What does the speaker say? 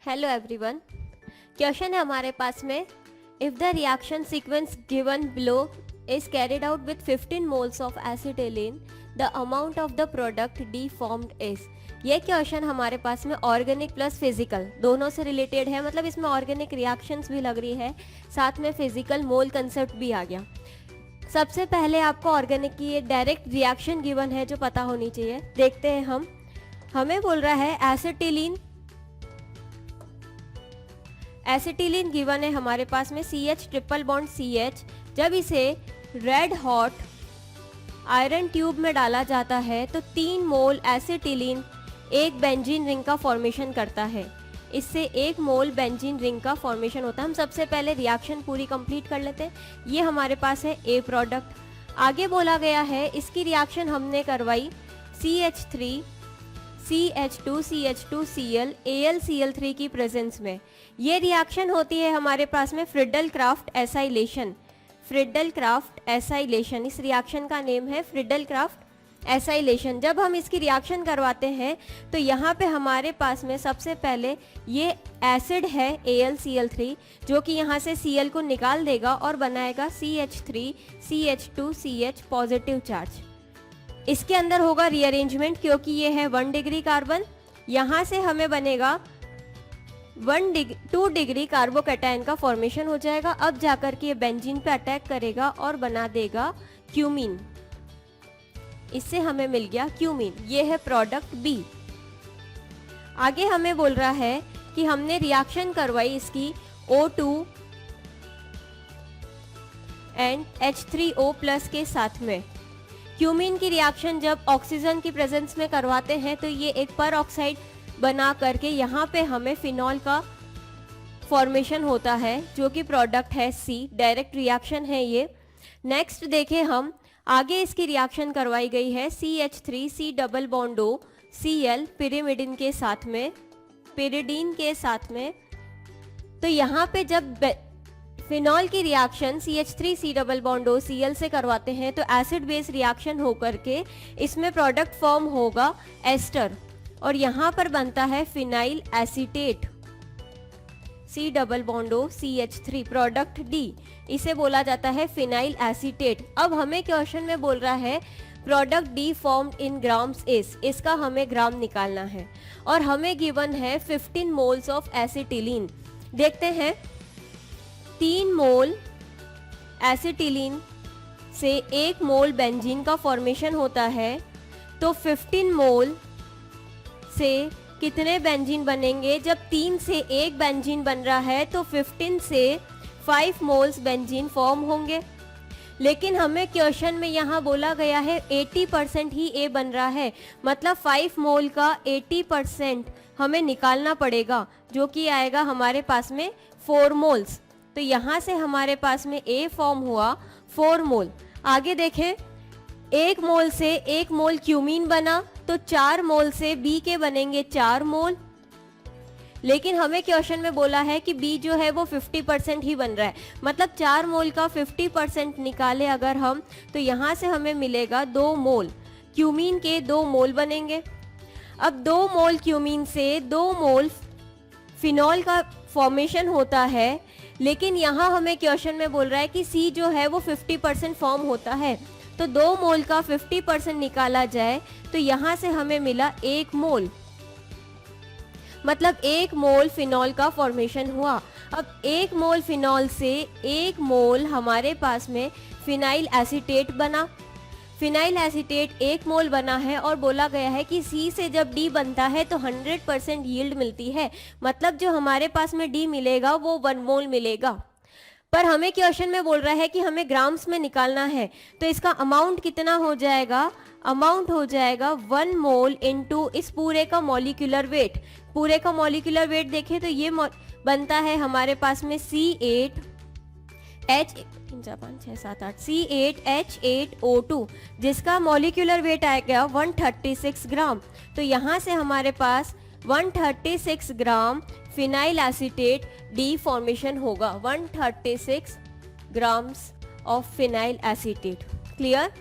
Hello everyone. Question है हमारे पास में, if the reaction sequence given below is carried out with 15 moles of acetylene, the amount of the product D formed is. ये question हमारे पास में organic plus physical दोनों से related है, मतलब इसमें ऑर्गेनिक रिएक्शंस भी लग रही है, साथ में फिजिकल मोल कंसेप्ट भी आ गया। सबसे पहले आपको ऑर्गेनिक की ये डायरेक्ट रिएक्शन गिवन है जो पता होनी चाहिए। देखते हैं हम। हमें बोल रहा है एसिटिलीन गिवन है हमारे पास में CH ट्रिपल बॉन्ड CH। जब इसे रेड हॉट आयरन ट्यूब में डाला जाता है तो 3 मोल एसिटिलीन एक बेंजीन रिंग का फॉर्मेशन करता है। इससे 1 मोल बेंजीन रिंग का फॉर्मेशन होता है। हम सबसे पहले रिएक्शन पूरी कंप्लीट कर लेते हैं। ये हमारे पास है ए प्रोडक्ट। आगे बोला गया है इसकी रिएक्शन हमने करवाई CH3 CH2 CH2Cl AlCl3 की प्रेजेंस में। ये रिएक्शन होती है हमारे पास में फ्रिडल-क्राफ्ट एसाइलेशन। फ्रिडल-क्राफ्ट एसाइलेशन, इस रिएक्शन का नेम है फ्रिडल-क्राफ्ट एसाइलेशन। जब हम इसकी रिएक्शन करवाते हैं तो यहाँ पे हमारे पास में सबसे पहले ये एसिड है AlCl3 जो कि यहाँ से Cl को निकाल देगा और बनाएगा CH3 CH2CH पॉजिटिव चार्ज। इसके अंदर होगा रीअरेंजमेंट क्योंकि ये है 1 डिग्री कार्बन। यहाँ से हमें बनेगा 2 डिग्री कार्बोकैटायन का फॉर्मेशन हो जाएगा। अब जाकर के ये बेंजीन पे अटैक करेगा और बना देगा क्यूमीन। इससे हमें मिल गया क्यूमीन। ये है प्रोडक्ट बी। आगे हमें बोल रहा है कि हमने रिएक्शन करवाई इसकी O2 एंड H3O+ के साथ में। क्यूमीन की रिएक्शन जब ऑक्सीजन की प्रेजेंस में करवाते हैं तो ये एक पर ऑक्साइड बना करके यहाँ पे हमें फिनॉल का फॉर्मेशन होता है जो कि प्रोडक्ट है सी। डायरेक्ट रिएक्शन है ये। नेक्स्ट देखें हम, आगे इसकी रिएक्शन करवाई गई है CH3 C double bond O Cl pyrimidine के साथ में, पिरिडीन के साथ में। तो यहाँ पे जब फिनॉल की reaction CH3 C double bond O Cl से करवाते हैं तो एसिड बेस रिएक्शन होकर के इसमें प्रोडक्ट फॉर्म होगा एस्टर और यहाँ पर बनता है phenyl acetate C double bond O CH3 product D। इसे बोला जाता है फिनाइल एसीटेट। अब हमें क्वेश्चन में बोल रहा है product D formed in grams is. इसका हमें ग्राम निकालना है और हमें गिवन है 15 मोल्स ऑफ एसिटिलीन। देखते हैं, 3 मोल एसिटिलीन से 1 मोल बेंजीन का फॉर्मेशन होता है तो 15 मोल से कितने बेंजीन बनेंगे? जब 3 से 1 बेंजीन बन रहा है तो 15 से 5 मोल्स बेंजीन फॉर्म होंगे। लेकिन हमें क्वेश्चन में यहाँ बोला गया है 80% ही ए बन रहा है, मतलब 5 मोल का 80% हमें निकालना पड़ेगा जो कि आएगा हमारे पास में 4 मोल्स। तो यहाँ से हमारे पास में ए फॉर्म हुआ 4 मोल। आगे देखें, 1 मोल से 1 मोल क्यूमीन बना तो 4 मोल से बी के बनेंगे 4 मोल। लेकिन हमें क्वेश्चन में बोला है कि बी जो है वो 50% ही बन रहा है, मतलब 4 मोल का 50% निकाले अगर हम तो यहाँ से हमें मिलेगा 2 मोल। क्यूमीन के 2 मोल बनेंगे। अब 2 मोल क्यूमीन से 2 मोल फिनॉल का फॉर्मेशन होता है, लेकिन यहाँ हमें क्वेश्चन में बोल रहा है कि सी जो है वो 50% फॉर्म होता है। तो 2 मोल का 50% निकाला जाए तो यहाँ से हमें मिला 1 मोल, मतलब 1 मोल फिनॉल का फॉर्मेशन हुआ। अब 1 मोल फिनॉल से 1 मोल हमारे पास में फिनाइल एसीटेट बना। फिनाइल एसीटेट 1 मोल बना है और बोला गया है कि सी से जब डी बनता है तो 100% यील्ड मिलती है, मतलब जो हमारे पास में डी मिलेगा वो 1 मोल मिलेगा। पर हमें क्वेश्चन में बोल रहा है कि हमें ग्राम्स में निकालना है, तो इसका अमाउंट कितना हो जाएगा? अमाउंट हो जाएगा 1 मोल इंटू इस पूरे का मॉलिक्यूलर वेट। पूरे का मॉलिक्यूलर वेट देखें तो ये बनता है हमारे पास में C8H8O2 जिसका मॉलिक्यूलर वेट आएगा 136 ग्राम। तो यहाँ से हमारे पास 136 ग्राम फिनाइल एसीटेट डी फॉर्मेशन होगा। 136 grams of phenyl acetate. Clear?